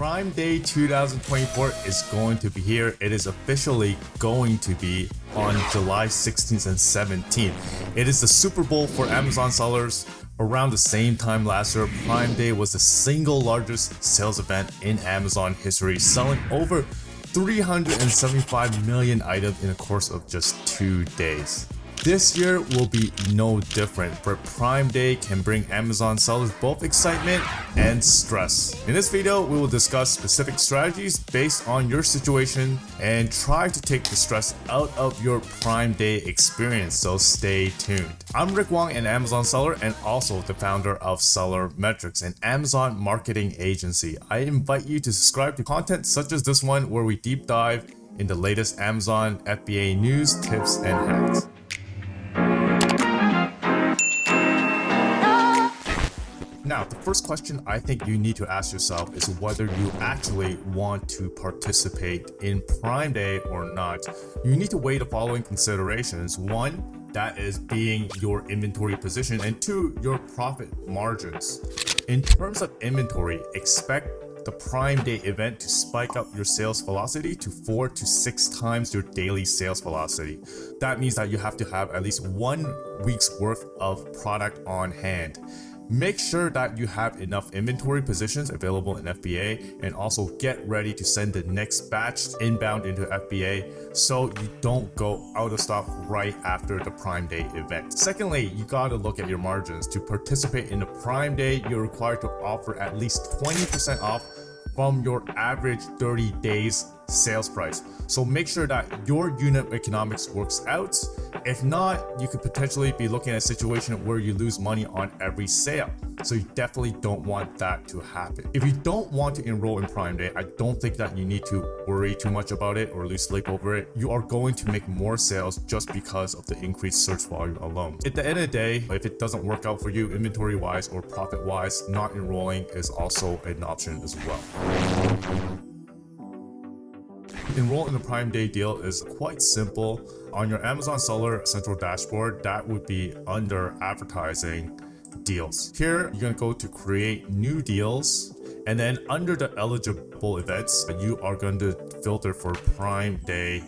Prime Day 2024 is going to be here. It is officially going to be on July 16th and 17th. It is the Super Bowl for Amazon sellers. Around the same time last year, Prime Day was the single largest sales event in Amazon history, selling over 375 million items in the course of just 2 days. This year will be no different, for Prime Day can bring Amazon sellers both excitement and stress. In this video, we will discuss specific strategies based on your situation and try to take the stress out of your Prime Day experience, so stay tuned. I'm Rick Wong, an Amazon seller and also the founder of SellerMetrics, an Amazon marketing agency. I invite you to subscribe to content such as this one, where we deep dive in the latest Amazon FBA news, tips, and hacks. Now, the first question I think you need to ask yourself is whether you actually want to participate in Prime Day or not. You need to weigh the following considerations. One, that is being your inventory position, and two, your profit margins. In terms of inventory, expect the Prime Day event to spike up your sales velocity to 4 to 6 times your daily sales velocity. That means that you have to have at least 1 week's worth of product on hand. Make sure that you have enough inventory positions available in FBA, and also get ready to send the next batch inbound into FBA so you don't go out of stock right after the Prime Day event. Secondly, you gotta look at your margins. To participate in the Prime Day, you're required to offer at least 20% off from your average 30 days sales price. So make sure that your unit economics works out. If not, you could potentially be looking at a situation where you lose money on every sale. So you definitely don't want that to happen. If you don't want to enroll in Prime Day, I don't think that you need to worry too much about it or lose sleep over it. You are going to make more sales just because of the increased search volume alone. At the end of the day, if it doesn't work out for you inventory wise or profit wise, not enrolling is also an option as well. Enroll in the Prime Day deal is quite simple. On your Amazon Seller Central Dashboard, that would be under Advertising Deals. Here, you're going to go to Create New Deals, and then under the eligible events, you are going to filter for Prime Day.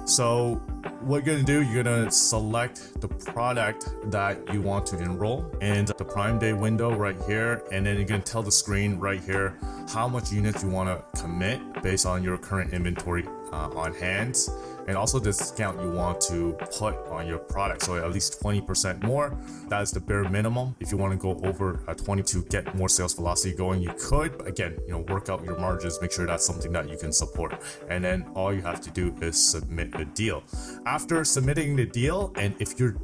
So what you're going to do, you're going to select the product that you want to enroll and the Prime Day window right here, and then you're going to tell the screen right here how much units you want to commit based on your current inventory on hand, and also the discount you want to put on your product. So at least 20% more. That is the bare minimum. If you want to go over 20 to get more sales velocity going, you could. But again, work out your margins, make sure that's something that you can support. And then all you have to do is submit a deal. After submitting the deal, and if your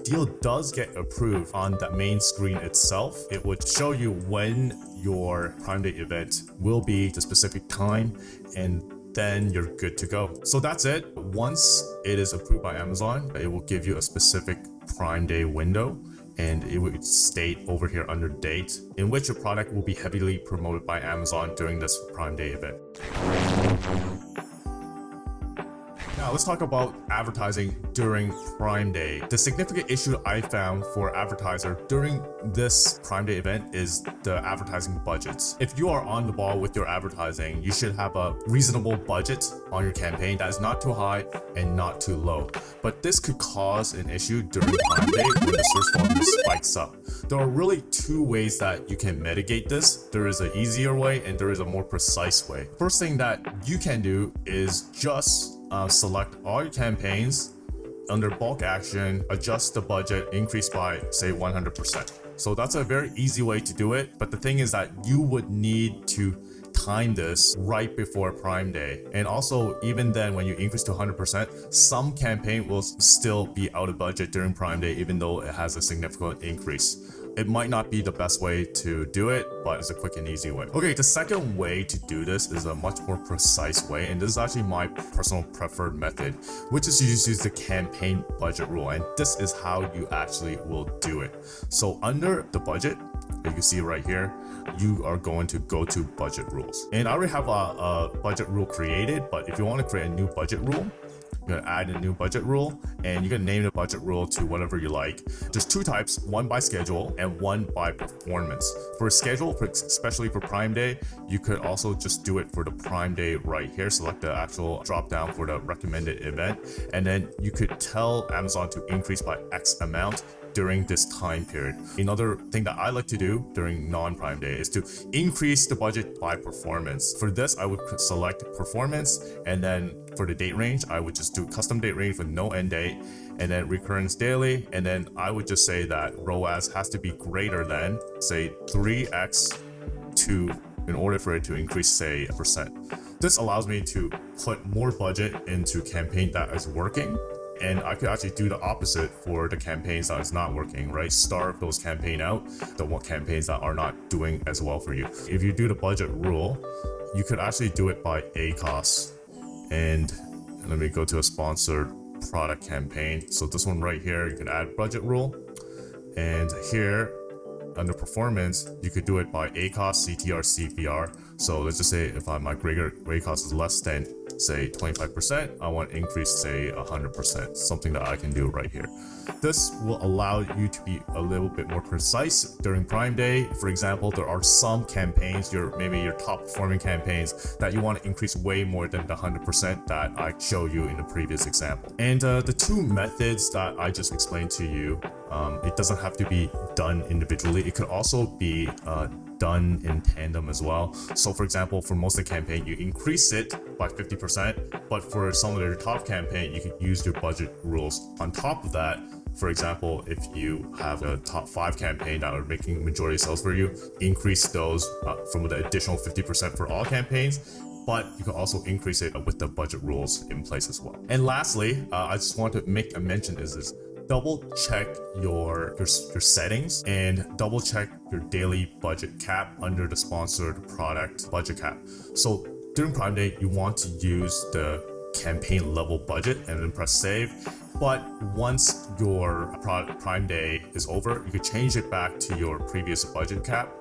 deal does get approved on the main screen itself, it would show you when your Prime Day event will be, the specific time, and then you're good to go. So that's it. Once it is approved by Amazon, it will give you a specific Prime Day window, and it would state over here under date in which your product will be heavily promoted by Amazon during this Prime Day event. Now let's talk about advertising during Prime Day. The significant issue I found for advertiser during this Prime Day event is the advertising budgets. If you are on the ball with your advertising, you should have a reasonable budget on your campaign that is not too high and not too low. But this could cause an issue during Prime Day when the search volume spikes up. There are really 2 ways that you can mitigate this. There is an easier way and there is a more precise way. First thing that you can do is just select all your campaigns under bulk action, adjust the budget, increase by say 100%. So that's a very easy way to do it. But the thing is that you would need to time this right before Prime Day. And also, even then, when you increase to 100%, some campaign will still be out of budget during Prime Day, even though it has a significant increase. It might not be the best way to do it, but it's a quick and easy way. Okay, the second way to do this is a much more precise way, and this is actually my personal preferred method, which is to just use the campaign budget rule, and this is how you actually will do it. So under the budget, you can see right here, you are going to go to budget rules. And I already have a budget rule created, but if you want to create a new budget rule, You're gonna add a new budget rule, and you're gonna name the budget rule to whatever you like. There's two types, one by schedule and one by performance. For schedule, especially for Prime Day, you could also just do it for the Prime Day right here. Select the actual drop down for the recommended event, and then you could tell Amazon to increase by X amount during this time period. Another thing that I like to do during non-Prime Day is to increase the budget by performance. For this, I would select performance, and then for the date range, I would just do custom date range with no end date, and then recurrence daily, and then I would just say that ROAS has to be greater than, say, 3x in order for it to increase, say, 1%. This allows me to put more budget into campaign that is working, and I could actually do the opposite for the campaigns that is not working, right? Starve those campaigns out, the campaigns that are not doing as well for you. If you do the budget rule, you could actually do it by ACoS. And let me go to a sponsored product campaign. So this one right here, you can add budget rule. And here, under performance, you could do it by ACoS, CTR, CPR. So let's just say if my grade cost is less than, say, 25%, I want to increase, say, 100%, something that I can do right here. This will allow you to be a little bit more precise during Prime Day. For example, there are some campaigns, maybe your top performing campaigns, that you want to increase way more than the 100% that I showed you in the previous example. And the two methods that I just explained to you, it doesn't have to be done individually. It could also be done in tandem as well. So for example, for most of the campaign, you increase it by 50%, but for some of your top campaign, you could use your budget rules. On top of that, for example, if you have a top 5 campaign that are making majority sales for you, increase those from the additional 50% for all campaigns. But you can also increase it with the budget rules in place as well. And lastly, I just want to make a mention is this. Double check your settings and double check your daily budget cap under the sponsored product budget cap. So during Prime Day, you want to use the campaign level budget and then press save. But once your Prime Day is over, you could change it back to your previous budget cap,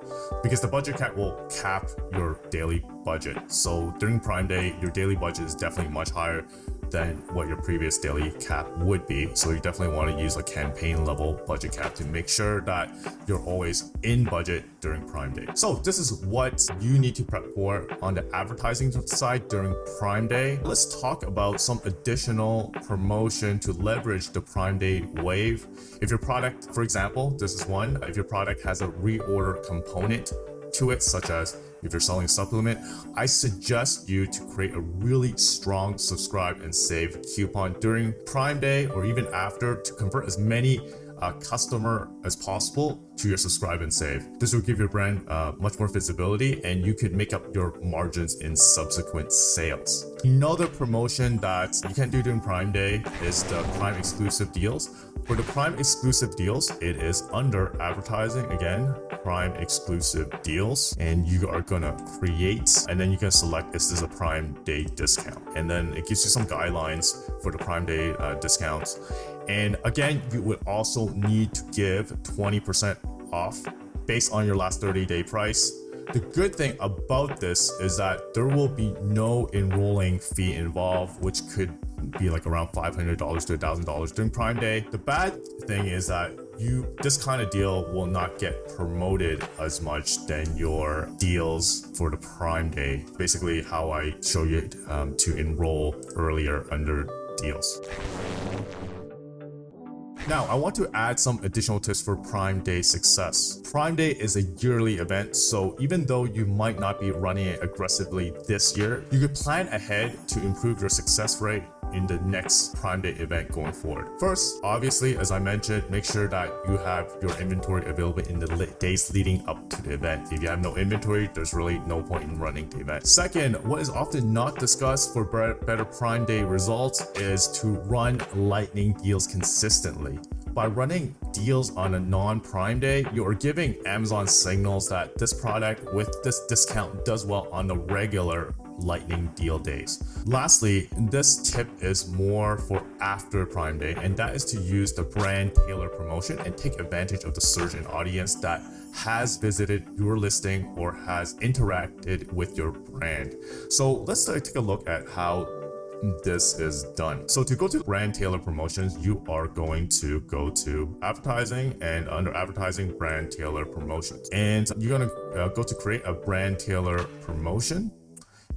because the budget cap will cap your daily budget. So during Prime Day, your daily budget is definitely much higher than what your previous daily cap would be. So you definitely want to use a campaign level budget cap to make sure that you're always in budget during Prime Day. So this is what you need to prep for on the advertising side during Prime Day. Let's talk about some additional promotion to leverage the Prime Day wave. If your product, for example, this is one, if your product has a reorder component to it, such as if you're selling a supplement, I suggest you to create a really strong subscribe and save coupon during Prime Day or even after to convert as many customer as possible to your subscribe and save. This will give your brand much more visibility, and you could make up your margins in subsequent sales. Another promotion that you can do during Prime Day is the Prime exclusive deals. For the Prime exclusive deals, it is under advertising, again, Prime exclusive deals, and you are gonna create, and then you can select is this a Prime Day discount, and then it gives you some guidelines for the Prime Day discounts. And again, you would also need to give 20% off based on your last 30-day price. The good thing about this is that there will be no enrolling fee involved, which could be like around $500 to $1,000 during Prime Day. The bad thing is that this kind of deal will not get promoted as much than your deals for the Prime Day. Basically how I show you to enroll earlier under deals. Now, I want to add some additional tips for Prime Day success. Prime Day is a yearly event, so even though you might not be running it aggressively this year, you could plan ahead to improve your success rate in the next Prime Day event going forward. First, obviously, as I mentioned, make sure that you have your inventory available in the days leading up to the event. If you have no inventory, there's really no point in running the event. Second, what is often not discussed for better Prime Day results is to run lightning deals consistently. By running deals on a non-Prime Day, you are giving Amazon signals that this product with this discount does well on the regular lightning deal days. Lastly, this tip is more for after Prime Day, and that is to use the brand tailor promotion and take advantage of the surge in audience that has visited your listing or has interacted with your brand. So let's take a look at how this is done. So to go to brand tailored promotions, you are going to go to advertising, and under advertising, brand tailored promotions. And you're going to go to create a brand tailored promotion.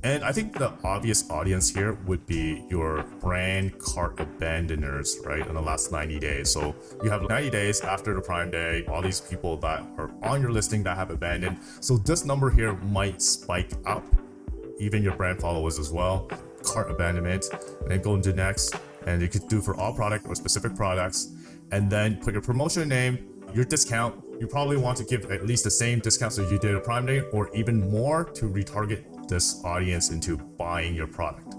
And I think the obvious audience here would be your brand cart abandoners, right, in the last 90 days. So you have 90 days after the Prime Day, all these people that are on your listing that have abandoned. So this number here might spike up, even your brand followers as well, cart abandonment, and then go into next. And you could do for all product or specific products, and then put your promotion name, your discount. You probably want to give at least the same discounts that you did at Prime Day, or even more to retarget this audience into buying your product.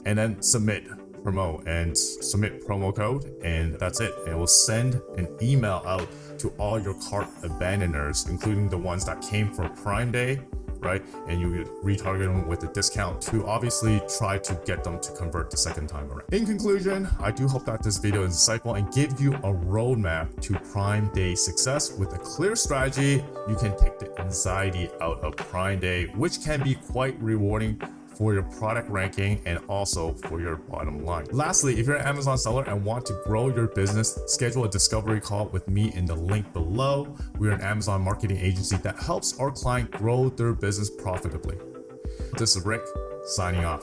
And then submit promo and submit promo code, and that's it. And it will send an email out to all your cart abandoners, including the ones that came for Prime Day, right? And you would retarget them with a discount to obviously try to get them to convert the second time around. In conclusion, I do hope that this video is insightful and give you a roadmap to Prime Day success. With a clear strategy, you can take the anxiety out of Prime Day, which can be quite rewarding for your product ranking and also for your bottom line. Lastly, if you're an Amazon seller and want to grow your business, schedule a discovery call with me in the link below. We're an Amazon marketing agency that helps our client grow their business profitably. This is Rick, signing off.